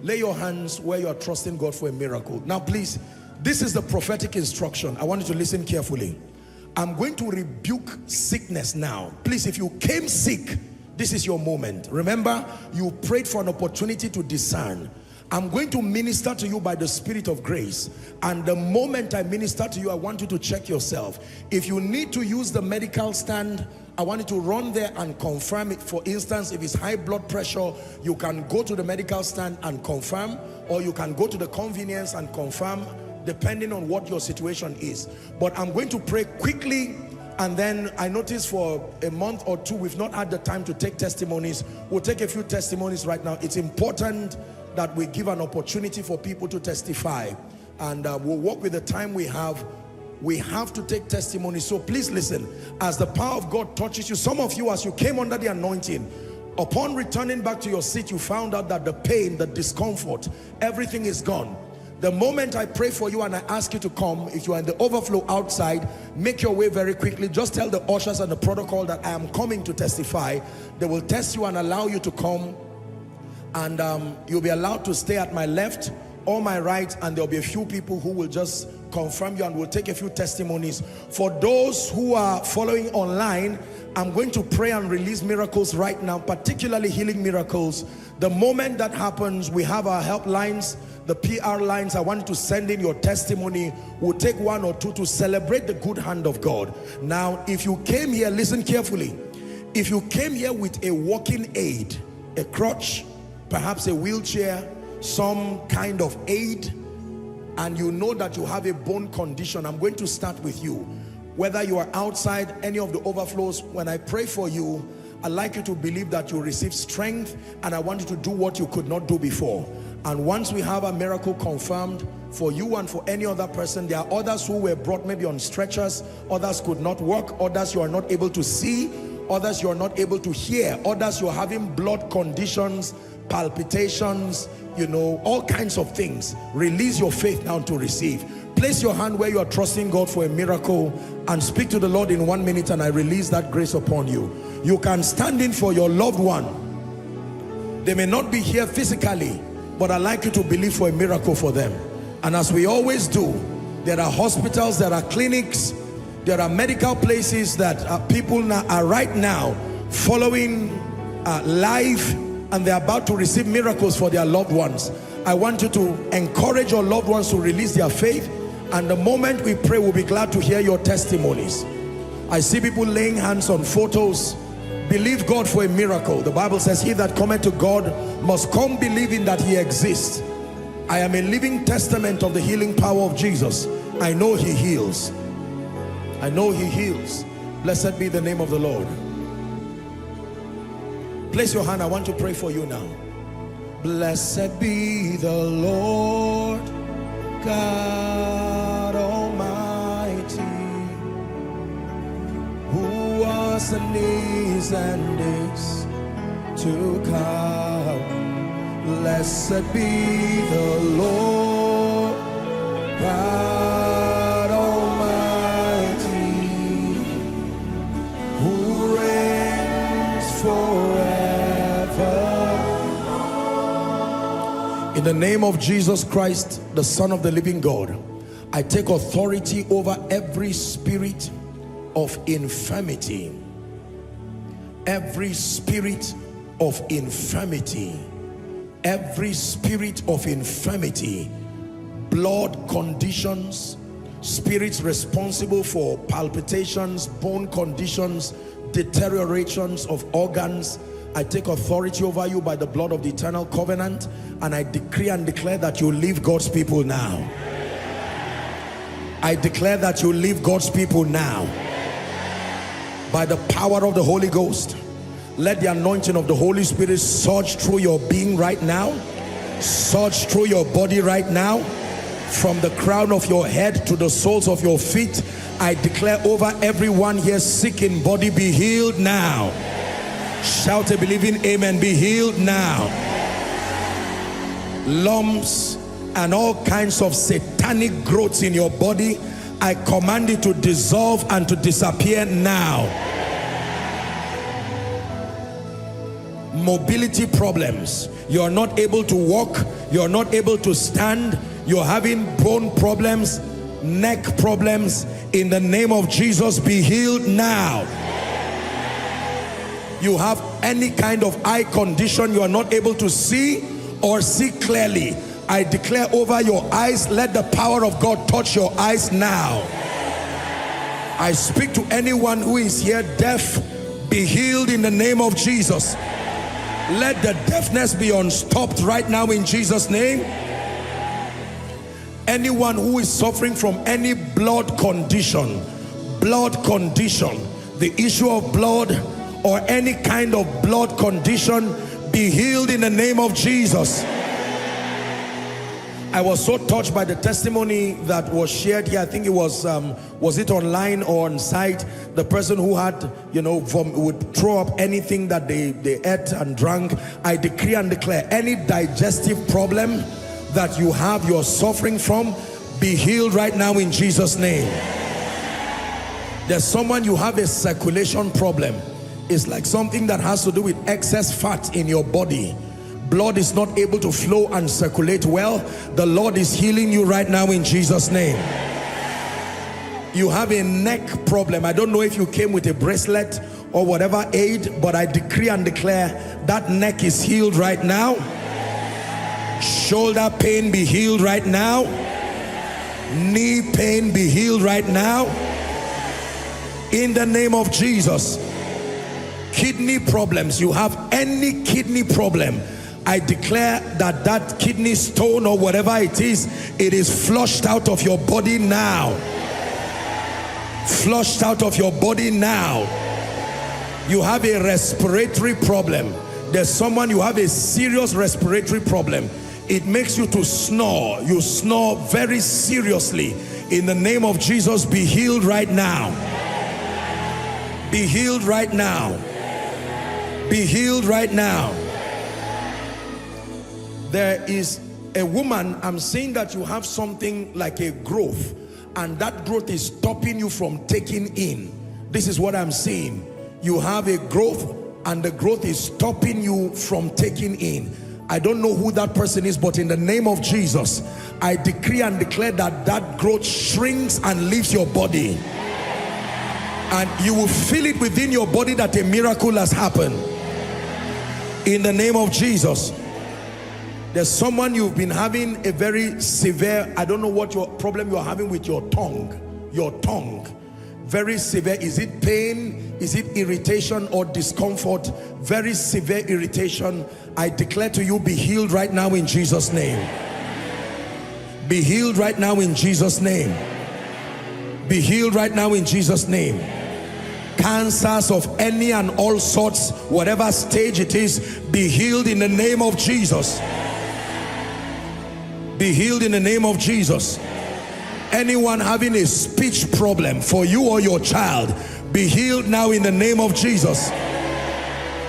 Lay your hands where you are trusting God for a miracle. Now please, this is the prophetic instruction. I want you to listen carefully. I'm going to rebuke sickness now. Please, if you came sick, this is your moment. Remember, you prayed for an opportunity to discern. I'm going to minister to you by the Spirit of grace. And the moment I minister to you, I want you to check yourself. If you need to use the medical stand, I want you to run there and confirm it. For instance, if it's high blood pressure, you can go to the medical stand and confirm, or you can go to the convenience and confirm, depending on what your situation is. But I'm going to pray quickly, and then I noticed for a month or two we've not had the time to take testimonies. We'll take a few testimonies right now. It's important that we give an opportunity for people to testify, and we'll work with the time we have. We have to take testimony. So please listen, as the power of God touches you, some of you, as you came under the anointing, upon returning back to your seat, you found out that the pain, the discomfort, everything is gone. The moment I pray for you and I ask you to come, if you are in the overflow outside, make your way very quickly. Just tell the ushers and the protocol that I am coming to testify. They will test you and allow you to come, and you'll be allowed to stay at my left or my right, and there'll be a few people who will just confirm you, and we'll take a few testimonies. For those who are following online, I'm going to pray and release miracles right now, particularly healing miracles. The moment that happens, we have our helplines, the PR lines. I want you to send in your testimony. We'll take one or two to celebrate the good hand of God. Now, if you came here, listen carefully. If you came here with a walking aid, a crutch, perhaps a wheelchair, some kind of aid, and you know that you have a bone condition, I'm going to start with you. Whether you are outside any of the overflows, when I pray for you, I'd like you to believe that you receive strength, and I want you to do what you could not do before. And once we have a miracle confirmed for you and for any other person, there are others who were brought maybe on stretchers, others could not walk, others you are not able to see, others you are not able to hear, others you are having blood conditions, palpitations, you know, all kinds of things. Release your faith now to receive. Place your hand where you are trusting God for a miracle and speak to the Lord in 1 minute, and I release that grace upon you. You can stand in for your loved one. They may not be here physically, but I'd like you to believe for a miracle for them. And as we always do, there are hospitals, there are clinics, there are medical places that people now are right now following live, and they're about to receive miracles for their loved ones. I want you to encourage your loved ones to release their faith, and the moment we pray, we'll be glad to hear your testimonies. I see people laying hands on photos. Believe God for a miracle. The Bible says, he that cometh to God must come believing that he exists. I am a living testament of the healing power of Jesus. I know he heals. I know he heals. Blessed be the name of the Lord. Place your hand. I want to pray for you now. Blessed be the Lord God Almighty, who was and is to come. Blessed be the Lord God Almighty, who reigns forever. In the name of Jesus Christ, the Son of the living God, I take authority over every spirit of infirmity. Every spirit of infirmity. Every spirit of infirmity. Blood conditions, spirits responsible for palpitations, bone conditions, deteriorations of organs. I take authority over you by the blood of the eternal covenant, and I decree and declare that you leave God's people now. I declare that you leave God's people now. By the power of the Holy Ghost, let the anointing of the Holy Spirit surge through your being right now, surge through your body right now, from the crown of your head to the soles of your feet. I declare over everyone here sick in body, be healed now. Shout a believing amen. Be healed now. Lumps and all kinds of satanic growths in your body, I command it to dissolve and to disappear now. mobility problems. You're not able to walk, you're not able to stand, you're having bone problems, neck problems, in the name of Jesus, be healed now. You have any kind of eye condition, you are not able to see or see clearly, I declare over your eyes, let the power of God touch your eyes now. I speak to anyone who is here deaf, be healed in the name of Jesus. Let the deafness be unstopped right now in Jesus' name. Anyone who is suffering from any blood condition, the issue of blood or any kind of blood condition, be healed in the name of Jesus. I was so touched by the testimony that was shared here. I think it was it online or on site? The person who had, would throw up anything that they ate and drank. I decree and declare, any digestive problem that you have, you're suffering from, be healed right now in Jesus' name. There's someone, you have a circulation problem. It's like something that has to do with excess fat in your body. Blood is not able to flow and circulate well. The Lord is healing you right now in Jesus' name. You have a neck problem. I don't know if you came with a bracelet or whatever aid, but I decree and declare that neck is healed right now. Shoulder pain be healed right now. Knee pain be healed right now. In the name of Jesus. Kidney problems. You have any kidney problem, I declare that that kidney stone or whatever it is flushed out of your body now. Flushed out of your body now. You have a respiratory problem. There's someone, you have a serious respiratory problem. It makes you to snore. You snore very seriously. In the name of Jesus, be healed right now. Be healed right now. Be healed right now. There is a woman, I'm saying that you have something like a growth, and that growth is stopping you from taking in. This is what I'm saying. You have a growth, and the growth is stopping you from taking in. I don't know who that person is, but in the name of Jesus, I decree and declare that that growth shrinks and leaves your body. And you will feel it within your body that a miracle has happened. In the name of Jesus. There's someone, you've been having a very severe, I don't know what your problem you're having with your tongue. Your tongue. Very severe. Is it pain? Is it irritation or discomfort? Very severe irritation. I declare to you, be healed right now in Jesus' name. Be healed right now in Jesus' name. Be healed right now in Jesus' name. Cancers of any and all sorts, whatever stage it is, be healed in the name of Jesus. Be healed in the name of Jesus. Anyone having a speech problem for you or your child, be healed now in the name of Jesus.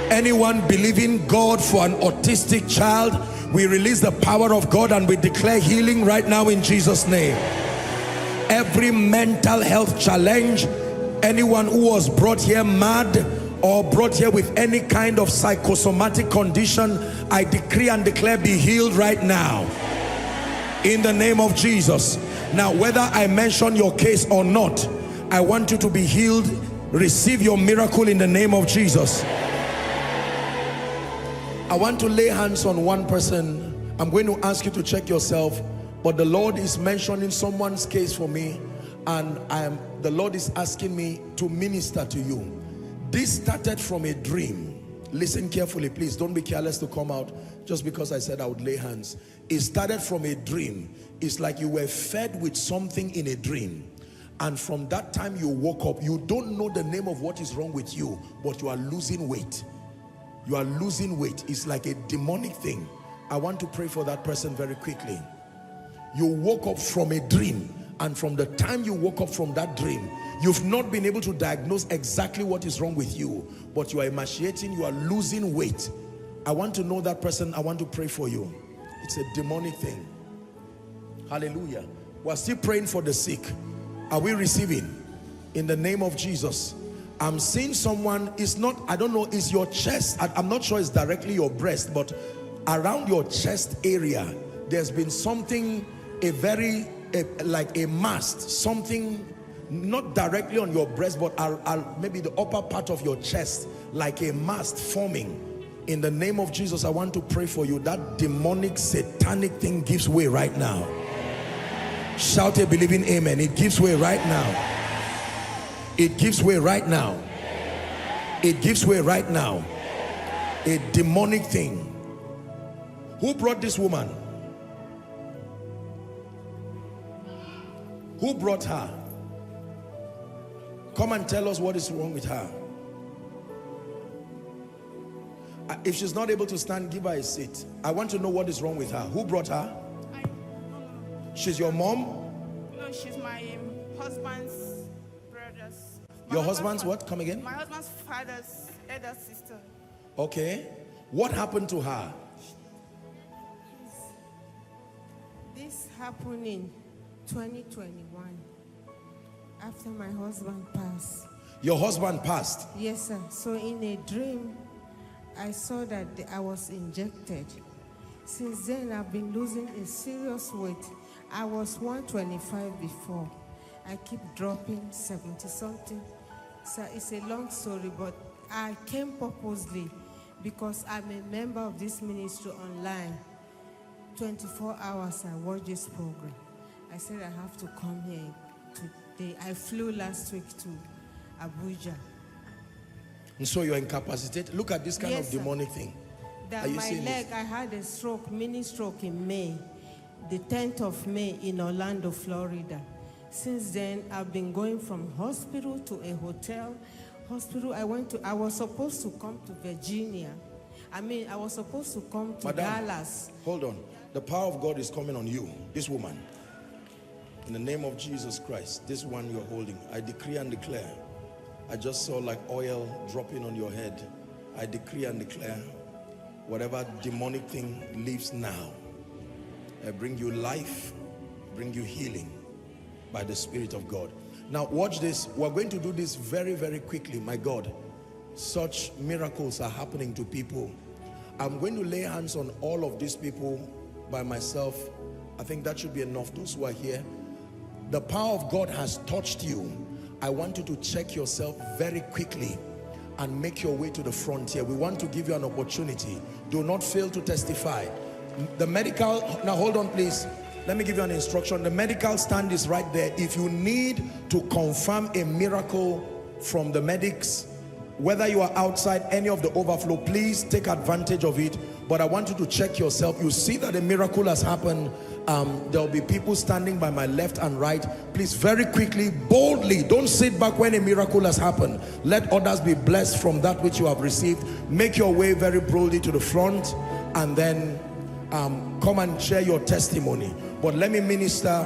Anyone believing God for an autistic child, we release the power of God and we declare healing right now in Jesus' name. Every mental health challenge, anyone who was brought here mad or brought here with any kind of psychosomatic condition, I decree and declare be healed right now in the name of Jesus. Now, whether I mention your case or not, I want you to be healed. Receive your miracle in the name of Jesus. I want to lay hands on one person. I'm going to ask you to check yourself, but the Lord is mentioning someone's case for me, and the Lord is asking me to minister to you. This started from a dream. Listen carefully, please. Don't be careless to come out just because I said I would lay hands. It started from a dream. It's like you were fed with something in a dream, and from that time you woke up. You don't know the name of what is wrong with you, but you are losing weight. You are losing weight. It's like a demonic thing. I want to pray for that person very quickly. You woke up from a dream, and from the time you woke up from that dream, you've not been able to diagnose exactly what is wrong with you, but you are emaciating, you are losing weight. I want to know that person. I want to pray for you. It's a demonic thing. Hallelujah. We're still praying for the sick. Are we receiving? In the name of Jesus, I'm seeing someone, it's not, I don't know, it's your chest. I'm not sure it's directly your breast, but around your chest area, there's been something, like a mast, something not directly on your breast, but maybe the upper part of your chest, like a mast forming. In the name of Jesus, I want to pray for you. That demonic, satanic thing gives way right now. Shout a believing amen. It gives way right now. It gives way right now. It gives way right now. A demonic thing. Who brought this woman? Who brought her? Come and tell us what is wrong with her. If she's not able to stand, give her a seat. I want to know what is wrong with her. Who brought her? She's your mom? No, she's my husband's brother's. Your husband's what? Come again? My husband's father's elder sister. Okay. What happened to her? This happened in 2021 after my husband passed. Your husband passed? Yes, sir. So in a dream, I saw that I was injected. Since then, I've been losing a serious weight. I was 125 before. I keep dropping 70 something. So it's a long story, but I came purposely because I'm a member of this ministry online. 24 hours I watch this program. I said I have to come here today. I flew last week to Abuja. And so you're incapacitated. Look at this kind of demonic thing. That my leg, I had a stroke, mini stroke in May, the 10th of May in Orlando, Florida. Since then, I've been going from hospital to a hotel. Hospital, I was supposed to come to Virginia. I was supposed to come to Dallas. Hold on. The power of God is coming on you, this woman. In the name of Jesus Christ, this one you're holding, I decree and declare. I just saw like oil dropping on your head. I decree and declare, whatever demonic thing leaves now. I bring you life, bring you healing by the Spirit of God. Now watch this. We're going to do this very, very quickly. My God, such miracles are happening to people. I'm going to lay hands on all of these people by myself. I think that should be enough. Those who are here, the power of God has touched you. I want you to check yourself very quickly and make your way to the frontier. We want to give you an opportunity. Do not fail to testify. The medical, now hold on please. Let me give you an instruction. The medical stand is right there. If you need to confirm a miracle from the medics, whether you are outside any of the overflow, please take advantage of it. But I want you to check yourself. You see that a miracle has happened. There'll be people standing by my left and right. Please, very quickly, boldly, don't sit back when a miracle has happened. Let others be blessed from that which you have received. Make your way very boldly to the front, and then come and share your testimony. But let me minister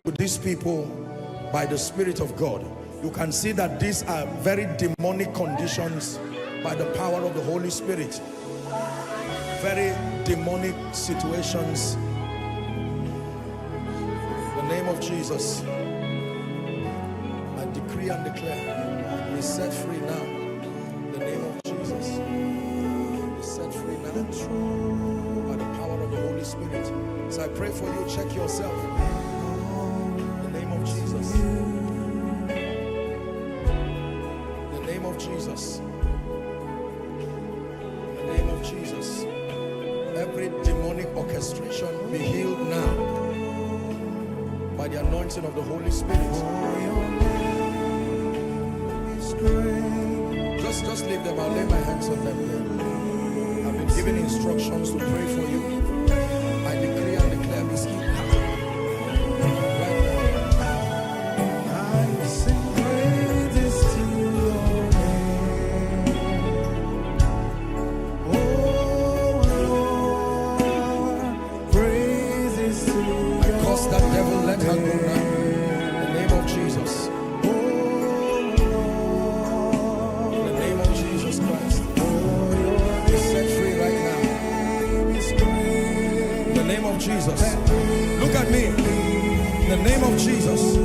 to these people by the Spirit of God. You can see that these are very demonic conditions by the power of the Holy Spirit. Very demonic situations. In the name of Jesus, I decree and declare, be set free now. In the name of Jesus, be set free now by the power of the Holy Spirit. So I pray for you, check yourself. In the name of Jesus. In the name of Jesus. In the name of Jesus. Every demonic orchestration be healed now by the anointing of the Holy Spirit. Just leave them. I'll lay my hands on them there. I've been given instructions to pray for you. I decree and declare this healing. Jesus. Look at me. In the name of Jesus.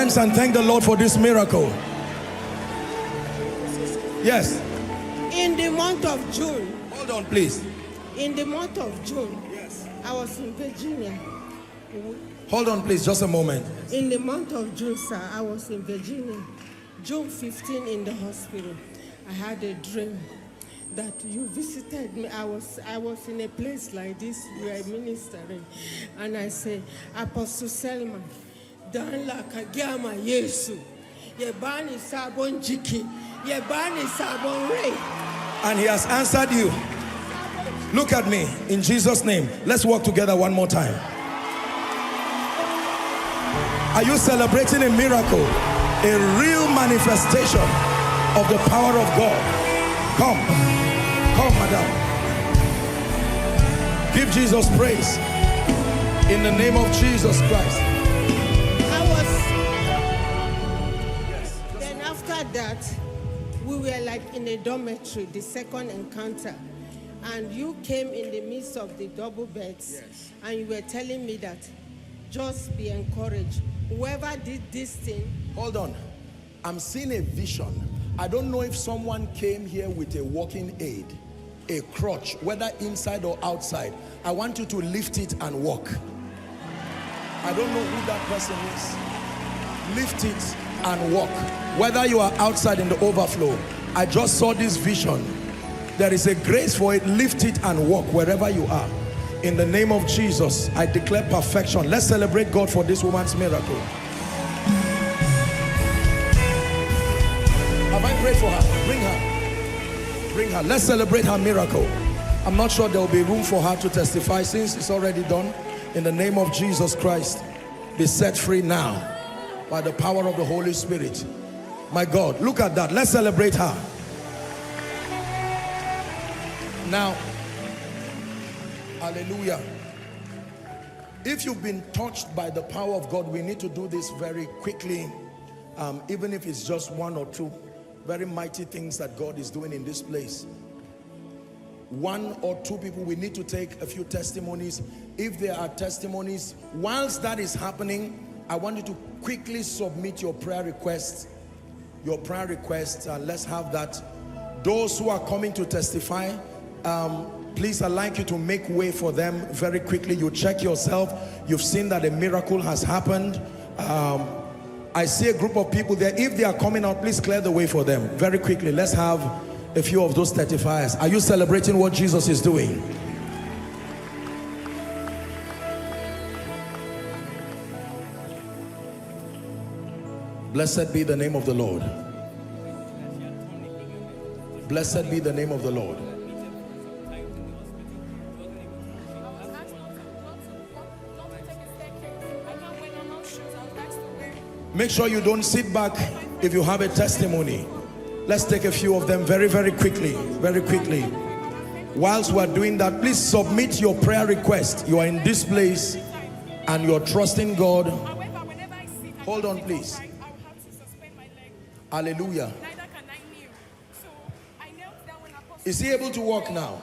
hands and thank the Lord for this miracle. Yes. In the month of June. Hold on, please. In the month of June. Yes. I was in Virginia. Hold on, please, just a moment. In the month of June, sir, I was in Virginia. June 15 in the hospital. I had a dream that you visited me. I was in a place like this, we are ministering. And I say, Apostle Selman, Dan la kagama Yesu. Yebani sabon jiki. Yebani sabon rei. And he has answered you. Look at me, in Jesus' name. Let's walk together one more time. Are you celebrating a miracle? A real manifestation of the power of God. Come, madam. Give Jesus praise. In the name of Jesus Christ. Then after that, we were like in a dormitory, the second encounter. And you came in the midst of the double beds. Yes. And you were telling me that just be encouraged. Whoever did this thing. Hold on. I'm seeing a vision. I don't know if someone came here with a walking aid, a crutch, whether inside or outside. I want you to lift it and walk. I don't know who that person is. Lift it and walk. Whether you are outside in the overflow. I just saw this vision. There is a grace for it. Lift it and walk wherever you are. In the name of Jesus, I declare perfection. Let's celebrate God for this woman's miracle. Have I prayed for her? Bring her. Bring her. Let's celebrate her miracle. I'm not sure there will be room for her to testify since it's already done. In the name of Jesus Christ, be set free now by the power of the Holy Spirit. My God, look at that. Let's celebrate her. Now, hallelujah. If you've been touched by the power of God, we need to do this very quickly. Even if it's just one or two very mighty things that God is doing in this place. One or two people, we need to take a few testimonies. If there are testimonies, whilst that is happening, I want you to quickly submit your prayer requests. Your prayer requests, and let's have that. Those who are coming to testify, please, I'd like you to make way for them very quickly. You check yourself. You've seen that a miracle has happened. I see a group of people there. If they are coming out, please clear the way for them very quickly. Let's have a few of those testifiers. Are you celebrating what Jesus is doing? Blessed be the name of the Lord. Blessed be the name of the Lord. Make sure you don't sit back if you have a testimony. Let's take a few of them very, very quickly. Very quickly. Whilst we're doing that, please submit your prayer request. You are in this place and you're trusting God. Hold on, please. Hallelujah. Is he able to walk now?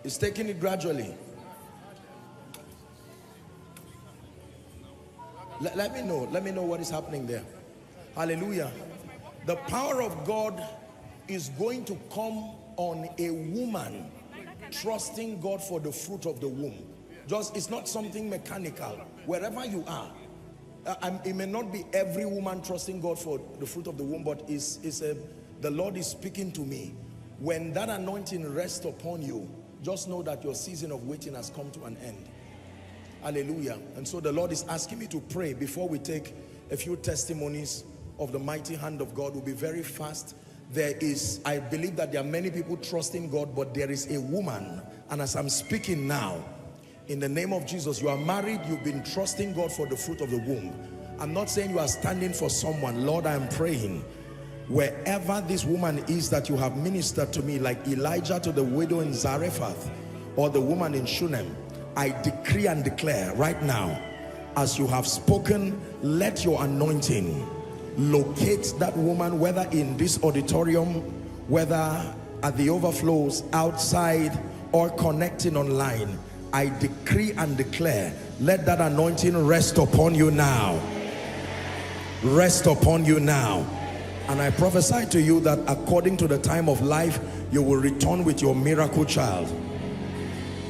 He's taking it gradually. Let me know what is happening there. Hallelujah. The power of God is going to come on a woman trusting God for the fruit of the womb. It's not something mechanical. Wherever you are, it may not be every woman trusting God for the fruit of the womb, but the Lord is speaking to me. When that anointing rests upon you, just know that your season of waiting has come to an end. Hallelujah. And so the Lord is asking me to pray before we take a few testimonies of the mighty hand of God. We'll be very fast. I believe that there are many people trusting God, but there is a woman, and as I'm speaking now, in the name of Jesus, you are married, you've been trusting God for the fruit of the womb. I'm not saying you are standing for someone. Lord, I am praying wherever this woman is that you have ministered to me, like Elijah to the widow in Zarephath or the woman in Shunem. I decree and declare right now, as you have spoken, let your anointing locate that woman, whether in this auditorium, whether at the overflows, outside, or connecting online. I decree and declare, let that anointing rest upon you now. Rest upon you now. And I prophesy to you that according to the time of life, you will return with your miracle child.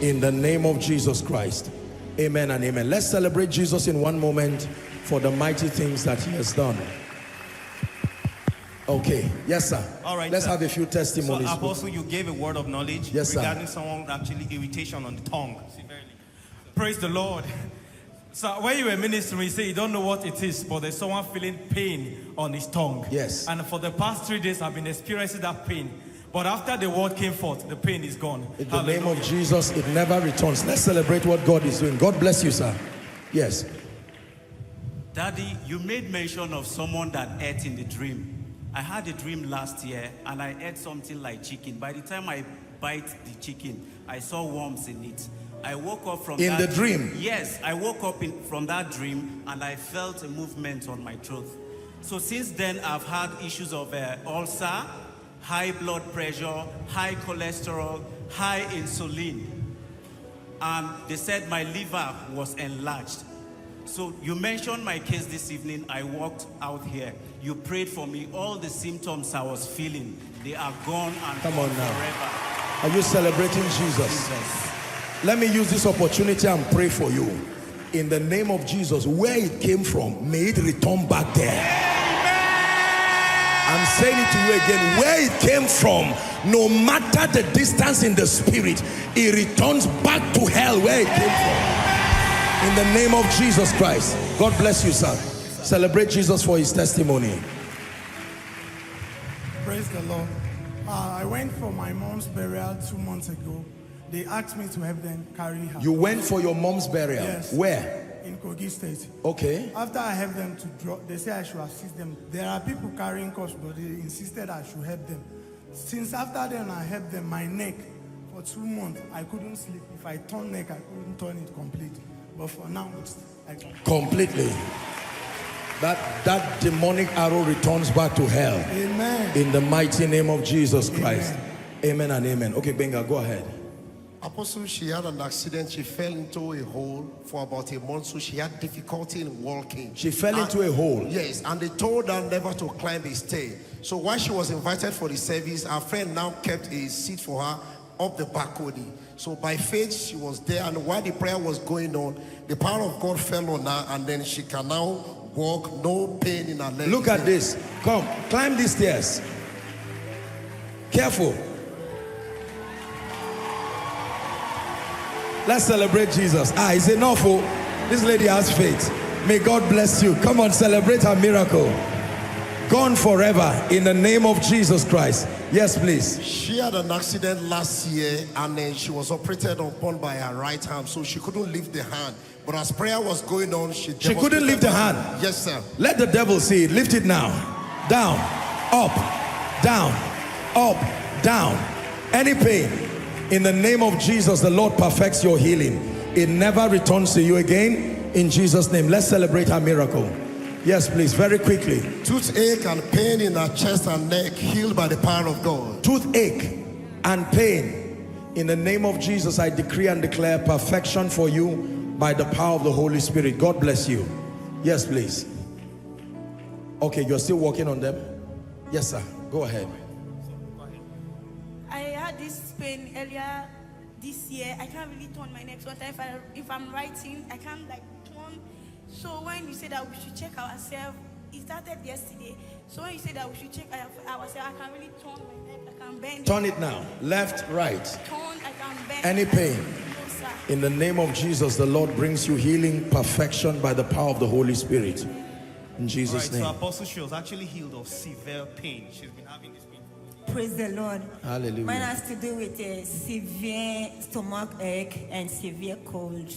In the name of Jesus Christ. Amen and amen. Let's celebrate Jesus in one moment for the mighty things that he has done. Okay. Yes, sir. All right. Let's sir. have a few testimonies. So, Apostle, you gave a word of knowledge yes, regarding sir. someone actually irritation on the tongue. Praise the Lord. So when you were ministering, you say you don't know what it is, but there's someone feeling pain on his tongue. Yes. And for the past 3 days, I've been experiencing that pain. But after the word came forth, the pain is gone. In the name of Jesus, it never returns. Let's celebrate what God is doing. God bless you, sir. Yes. Daddy, you made mention of someone that ate in the dream. I had a dream last year and I ate something like chicken. By the time I bite the chicken, I saw worms in it. I woke up from in that the dream. Yes, I woke up from that dream and I felt a movement on my throat. So since then, I've had issues of ulcer, high blood pressure, high cholesterol, high insulin. And they said my liver was enlarged. So you mentioned my case this evening. I walked out here. You prayed for me. All the symptoms I was feeling, they are gone and Come gone on now. forever. Are you celebrating Jesus? Let me use this opportunity and pray for you. In the name of Jesus, where it came from, may it return back there. I'm saying it to you again. Where it came from, no matter the distance in the spirit, it returns back to hell where it came from. In the name of Jesus Christ. God bless you, sir. Celebrate Jesus for his testimony. Praise the Lord. I went for my mom's burial 2 months ago. They asked me to help them carry her. You went for your mom's burial? Yes. Where? In Kogi State. Okay. After I helped them to drop, they said I should assist them. There are people carrying corpse, but they insisted I should help them. Since after then I helped them, my neck, for 2 months, I couldn't sleep. If I turn neck, I couldn't turn it completely. But for now, I can. Completely. That demonic arrow returns back to hell. Amen. In the mighty name of Jesus Christ. Amen and amen. Okay, Benga, go ahead. Apostle, she had an accident. She fell into a hole for about a month, so she had difficulty in walking. She fell into a hole? Yes, and they told her never to climb a stair. So while she was invited for the service, her friend now kept a seat for her up the balcony. So by faith, she was there, and while the prayer was going on, the power of God fell on her, and then she can now walk, no pain in her leg. Look at this. Come, climb these stairs. Careful. Let's celebrate Jesus. It's enough. Oh, this lady has faith. May God bless you. Come on, celebrate her miracle. Gone forever in the name of Jesus Christ. Yes, please. She had an accident last year, and then she was operated upon by her right hand, so she couldn't lift the hand. But as prayer was going on, she couldn't lift the hand. Yes, sir. Let the devil see it. Lift it now. Down, up, down, up, down. Any pain, in the name of Jesus, the Lord perfects your healing. It never returns to you again. In Jesus' name, let's celebrate her miracle. Yes, please, very quickly. Toothache and pain in her chest and neck healed by the power of God. Toothache and pain. In the name of Jesus, I decree and declare perfection for you by the power of the Holy Spirit. God bless you. Yes, please. Okay, you're still working on them? Yes, sir. Go ahead. I had this pain earlier this year. I can't really turn my neck. Sometimes if I'm writing, I can't like turn. So when you say that we should check ourselves, it started yesterday. So when you say that we should check ourselves, I can really turn my neck. I can bend. Turn it now. Left, right. Turn, I can bend. Any pain? No, sir. In the name of Jesus, the Lord brings you healing, perfection by the power of the Holy Spirit. In Jesus' name. So Apostle, she was actually healed of severe pain. She's been having this pain. Praise the Lord. Hallelujah. Mine has to do with a severe stomach ache and severe cold.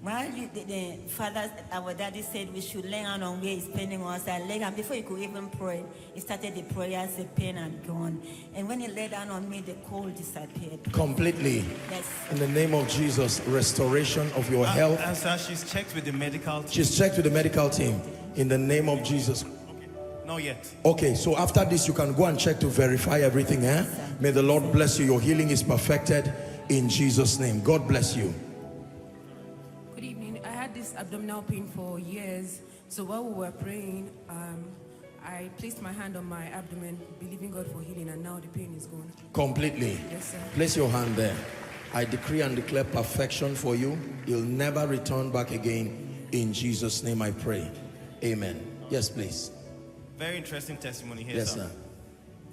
While the father, our daddy said we should lay on where he's paining us, I lay on before he could even pray. He started the prayers, the pain had gone. And when he laid down on me, the cold disappeared. Completely. Yes. In the name of Jesus, restoration of your health. And sir, she's checked with the medical team. She's checked with the medical team. In the name of Jesus. Not yet. Okay, so after this, you can go and check to verify everything. May the Lord bless you. Your healing is perfected in Jesus' name. God bless you. experienced abdominal pain for years. So while we were praying, I placed my hand on my abdomen, believing God for healing, and now the pain is gone. Completely. Yes, sir. Place your hand there. I decree and declare perfection for you. You'll never return back again. In Jesus' name I pray. Amen. Yes, please. Very interesting testimony here, Yes, sir. sir.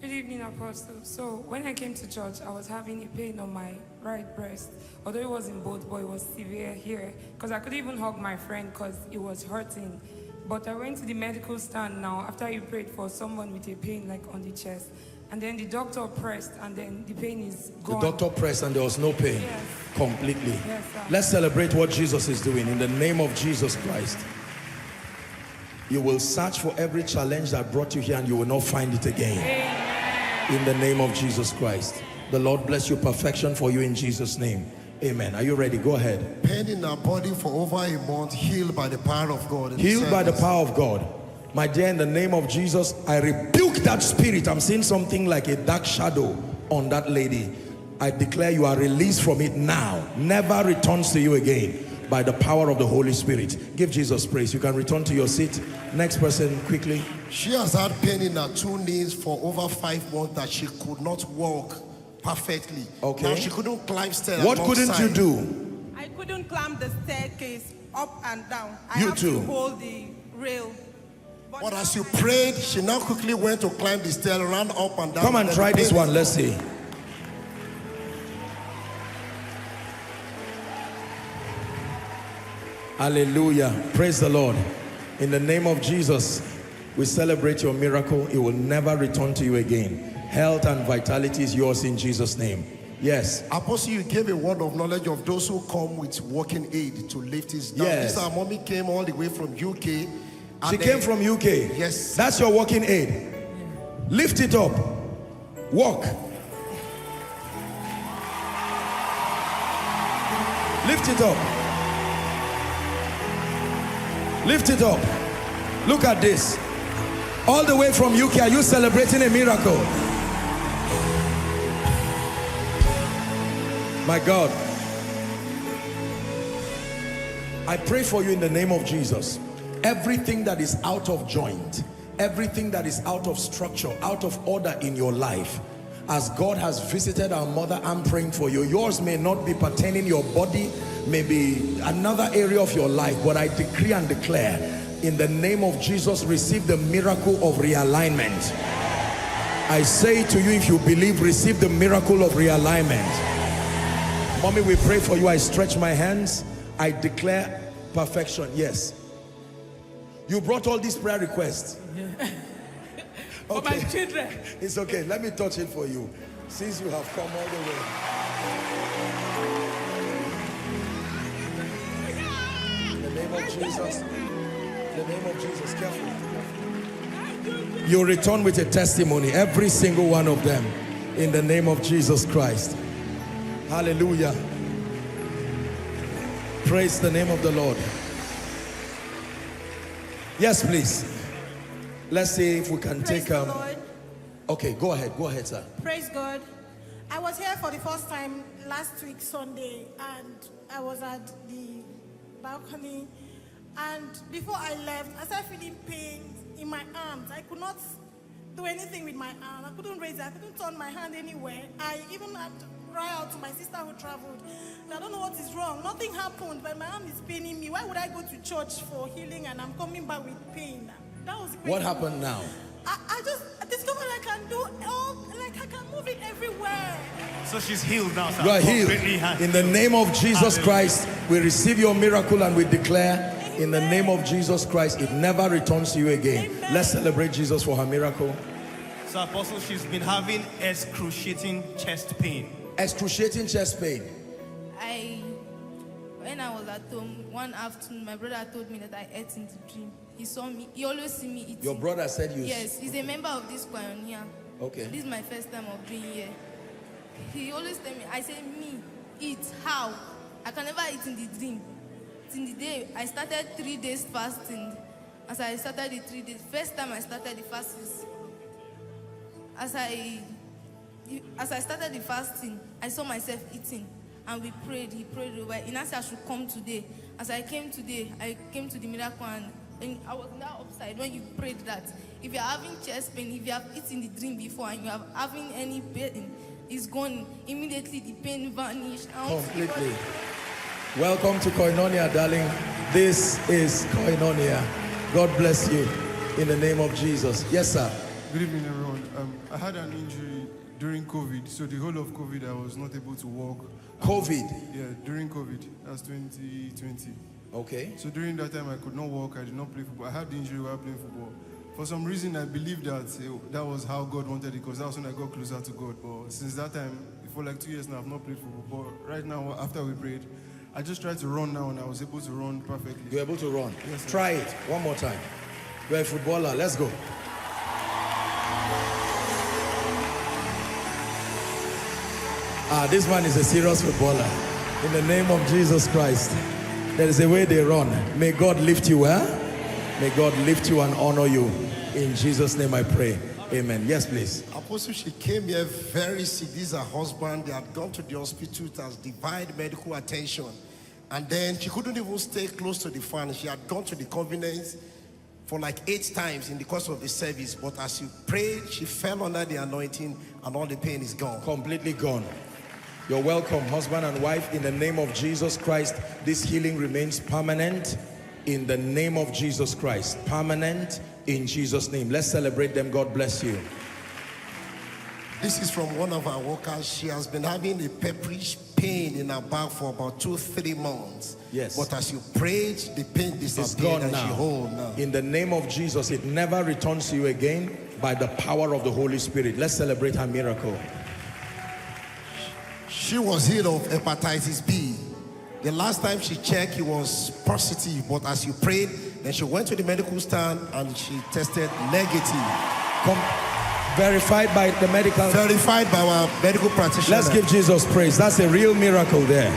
Good evening, Apostle. So when I came to church, I was having a pain on my right breast. Although it wasn't both, but it was severe here. Because I couldn't even hug my friend because it was hurting. But I went to the medical stand now after you prayed for someone with a pain like on the chest. And then the doctor pressed, and then the pain is gone. The doctor pressed and there was no pain. Yes. Completely. Yes, sir. Let's celebrate what Jesus is doing in the name of Jesus Christ. You will search for every challenge that brought you here and you will not find it again. Amen. In the name of Jesus Christ. The Lord bless you. Perfection for you in Jesus' name. Amen. Are you ready? Go ahead. Pain in our body for over a month, healed by the power of God. Healed by the power of God. My dear, in the name of Jesus, I rebuke that spirit. I'm seeing something like a dark shadow on that lady. I declare you are released from it now. Never returns to you again by the power of the Holy Spirit. Give Jesus praise. You can return to your seat. Next person, quickly. She has had pain in her 2 knees for over 5 months that she could not walk perfectly. Okay. Now she couldn't climb stairs. What couldn't you do? I couldn't climb the staircase up and down. I You have too. to hold the rail. But as you prayed, she now quickly went to climb the stair, ran up and down. Come and try this one. Let's see. Hallelujah. Praise the Lord. In the name of Jesus, we celebrate your miracle. It will never return to you again. Health and vitality is yours in Jesus' name. Yes. Apostle, you gave a word of knowledge of those who come with walking aid to lift his down. Yes. This our mommy came all the way from UK. She came from UK. Yes. That's your walking aid. Lift it up. Walk. Lift it up. Lift it up. Look at this. All the way from UK, are you celebrating a miracle? My God. I pray for you in the name of Jesus. Everything that is out of joint, everything that is out of structure, out of order in your life, as God has visited our mother, I'm praying for you. Yours may not be pertaining your body, maybe another area of your life, but I decree and declare in the name of Jesus, receive the miracle of realignment. I say to you, if you believe, receive the miracle of realignment. Mommy, we pray for you. I stretch my hands. I declare perfection. Yes. You brought all these prayer requests. Yeah. For my children. It's okay. Let me touch it for you. Since you have come all the way. In the name of Jesus. In the name of Jesus. Careful. You return with a testimony. Every single one of them. In the name of Jesus Christ. Hallelujah. Praise the name of the Lord. Yes, please. Let's see if we can Praise take the Lord. Okay, go ahead, sir. Praise God. I was here for the first time last week Sunday, and I was at the balcony, and before I left, I started feeling pain in my arms. I could not do anything with my arm. I couldn't raise it. I couldn't turn my hand anywhere. I even had to cry out to my sister who traveled. I don't know what is wrong. Nothing happened, but my arm is paining me. Why would I go to church for healing and I'm coming back with pain? That was What happened now? I just discovered I can do all, like I can move it everywhere. So she's healed now, sir. You are healed. In the name of Jesus Christ, we receive your miracle and we declare in the name of Jesus Christ, it never returns to you again. Amen. Let's celebrate Jesus for her miracle. So, Apostle, she's been having excruciating chest pain. Excruciating chest pain. When I was at home one afternoon, my brother told me that I ate in the dream. He saw me. He always see me eating. Your brother said you. Yes, he's a member of this koinonia. Okay. This is my first time of being here. He always tell me. I say, me eat how? I can never eat in the dream. In the day, I started 3 days fasting. As I started the 3 days, first time I started the fasting. As I started the fasting, I saw myself eating. And we prayed, he prayed over. He asked I should come today. as I came today, I came to the miracle and I was now upside when you prayed that if you're having chest pain, if you have eaten the dream before and you are having any pain, it's gone. Immediately the pain vanished. Completely. Welcome to Koinonia, darling. This is Koinonia. God bless you in the name of Jesus. Yes, sir. Good evening, everyone. I had an injury during COVID, so the whole of COVID I was not able to walk. COVID? Yeah, during COVID. That's 2020. Okay. So during that time I could not walk, I did not play football. I had the injury while playing football. For some reason I believed that that was how God wanted it, because that was when I got closer to God. But since that time, for like 2 years now, I've not played football. But right now, after we prayed, I just tried to run now and I was able to run perfectly. You're able to run? Yes, sir. Try it one more time. You're a footballer. Let's go. This man is a serious footballer. In the name of Jesus Christ, there is a way they run. May God lift you, May God lift you and honor you. In Jesus' name I pray. Amen. Yes, please. Apostle, she came here very sick. This is her husband. They had gone to the hospital. It has divided medical attention. And then she couldn't even stay close to the fan. She had gone to the convenience for like 8 times in the course of the service. But as you prayed, she fell under the anointing and all the pain is gone. Completely gone. You're welcome, husband and wife. In the name of Jesus Christ, this healing remains permanent. In the name of Jesus Christ. Permanent in Jesus' name. Let's celebrate them. God bless you. This is from one of our workers. She has been having a pepperish pain in her back for about 2-3 months. Yes. But as you prayed, the pain disappeared and she whole now. In the name of Jesus, it never returns to you again by the power of the Holy Spirit. Let's celebrate her miracle. She was healed of hepatitis B. The last time she checked, it was positive. But as you prayed, then she went to the medical stand and she tested negative. Verified by the medical... Verified by our medical practitioner. Let's give Jesus praise. That's a real miracle there.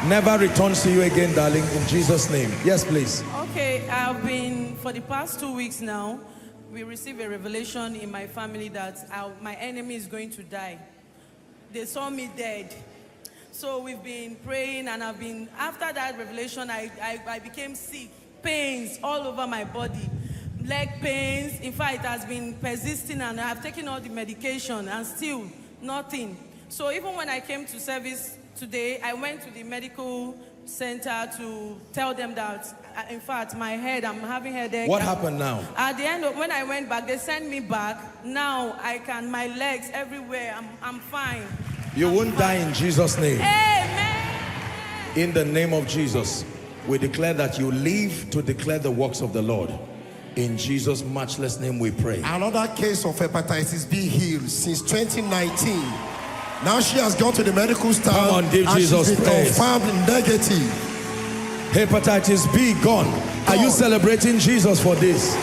Never returns to you again, darling, in Jesus' name. Yes, please. Okay, I've been, for the past 2 weeks now, we received a revelation in my family that my enemy is going to die. They saw me dead. So we've been praying, and after that revelation, I became sick. Pains all over my body. Leg pains. In fact, it has been persisting, and I've taken all the medication and still nothing. So even when I came to service today, I went to the medical center to tell them that, in fact, my head, I'm having headache. What happened now? At the end, when I went back, they sent me back. Now my legs everywhere, I'm fine. You won't die in Jesus' name. Amen. In the name of Jesus, we declare that you live to declare the works of the Lord. In Jesus' matchless name we pray. Another case of hepatitis B healed since 2019. Now she has gone to the medical stand. Come on, give Jesus praise. Confirmed negative. Hepatitis B gone. Are you celebrating Jesus for this?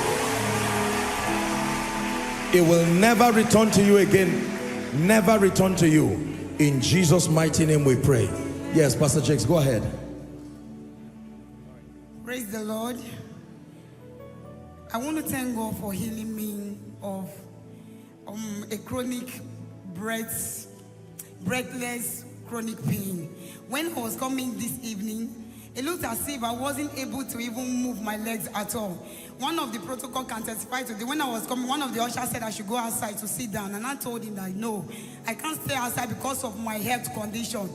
It will never return to you again. Never return to you. In Jesus' mighty name we pray. Yes, Pastor Jakes, go ahead. Praise the Lord. I want to thank God for healing me of a chronic breathless chronic pain. When I was coming this evening, it looked as if I wasn't able to even move my legs at all. One of the protocol can testify to when I was coming, one of the ushers said I should go outside to sit down, and I told him that no, I can't stay outside because of my health condition.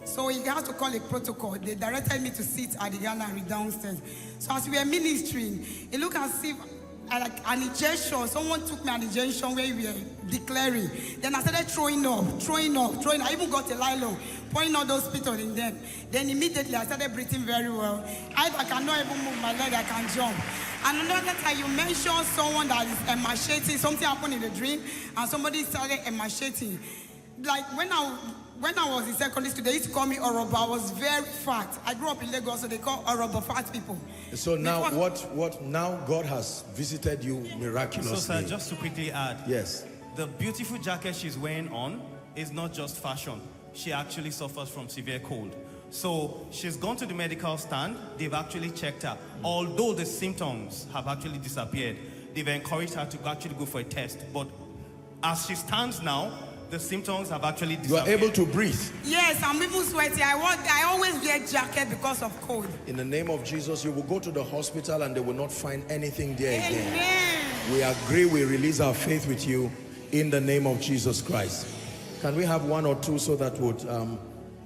So he had to call a protocol. They directed me to sit at the gallery downstairs. So as we were ministering, it looked as if like an injection, someone took me an injection where we were declaring. Then I started throwing up. I even got a nylon, pouring all those spit in them. Then immediately I started breathing very well. I cannot even move my leg, I can jump. And another time you mentioned someone that is emaciating. Something happened in the dream, and somebody started emaciating. Like when I was in secondary school, they used to call me Orobo. I was very fat. I grew up in Lagos, so they call Orobo fat people. So now now God has visited you miraculously. So sir, just to quickly add. Yes. The beautiful jacket she's wearing on is not just fashion. She actually suffers from severe cold. So she's gone to the medical stand. They've actually checked her. Although the symptoms have actually disappeared, they've encouraged her to actually go for a test. But as she stands now, the symptoms have actually You disappeared. are able to breathe. Yes, I'm even sweaty. I always wear jacket because of cold. In the name of Jesus, you will go to the hospital and they will not find anything there again. We agree, we release our faith with you in the name of Jesus Christ. Can we have one or two so that would...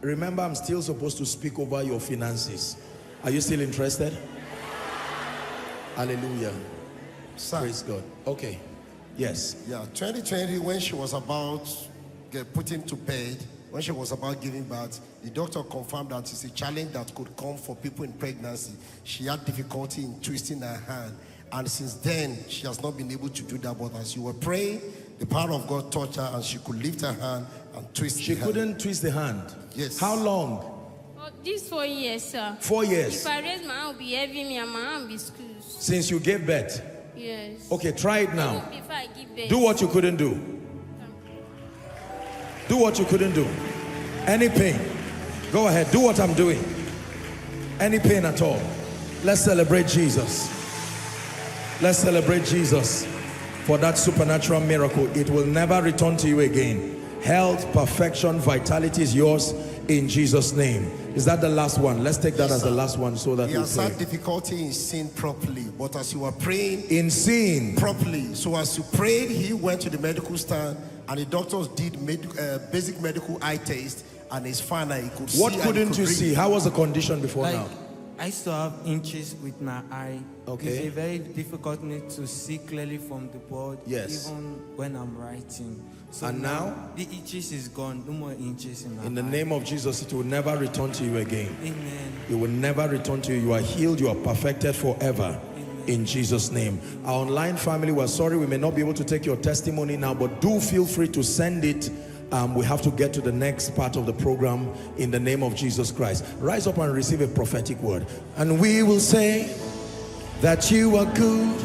remember, I'm still supposed to speak over your finances. Are you still interested? Hallelujah. Praise God. Okay. Yes. Yeah, 2020, when she was about get put into bed, when she was about giving birth, the doctor confirmed that it's a challenge that could come for people in pregnancy. She had difficulty in twisting her hand. And since then, she has not been able to do that. But as you were praying, the power of God touched her and she could lift her hand and twist She couldn't twist the hand? Yes. How long? This 4 years, sir. 4 years? If I raise my hand, will be heavy me and my hand will be screwed. Since you gave birth? Yes. Okay, try it now. Even before I give birth. Do what you couldn't do. Do what you couldn't do. Any pain? Go ahead, do what I'm doing. Any pain at all? Let's celebrate Jesus. Let's celebrate Jesus for that supernatural miracle. It will never return to you again. Health, perfection, vitality is yours in Jesus' name. Is that the last one? Let's take that as the last one so that he we has pray. had difficulty in seeing properly, but as you were praying, in seeing properly. So as you prayed, he went to the medical stand and the doctors did basic medical eye test, and it's fine. He could see. What couldn't you see? How was the condition before now? I still have inches with my eye. Okay. It's a very difficult me to see clearly from the board. Yes. Even when I'm writing. So And now? The inches is gone. No more inches in my In the eye. name of Jesus, it will never return to you again. Amen. It will never return to you. You are healed. You are perfected forever. In Jesus' name. Our online family, we're sorry we may not be able to take your testimony now, but do feel free to send it. We have to get to the next part of the program in the name of Jesus Christ. Rise up and receive a prophetic word. And we will say that you are good,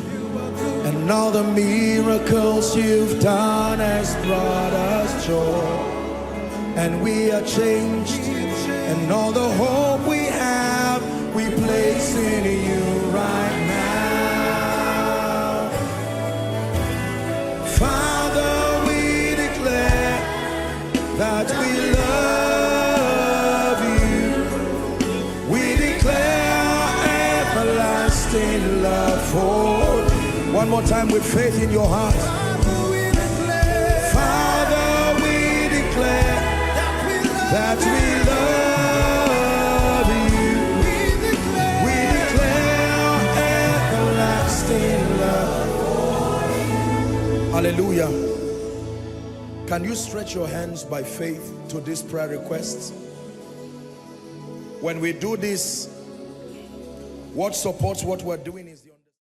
and all the miracles you've done has brought us joy. And we are changed, and all the hope we have, we place in you right now. Father, we declare that we love you. We declare everlasting love for you. One more time with faith in your heart. Father, we declare that we love you. We declare everlasting love. Hallelujah. Can you stretch your hands by faith to this prayer request? When we do this, what supports what we're doing is the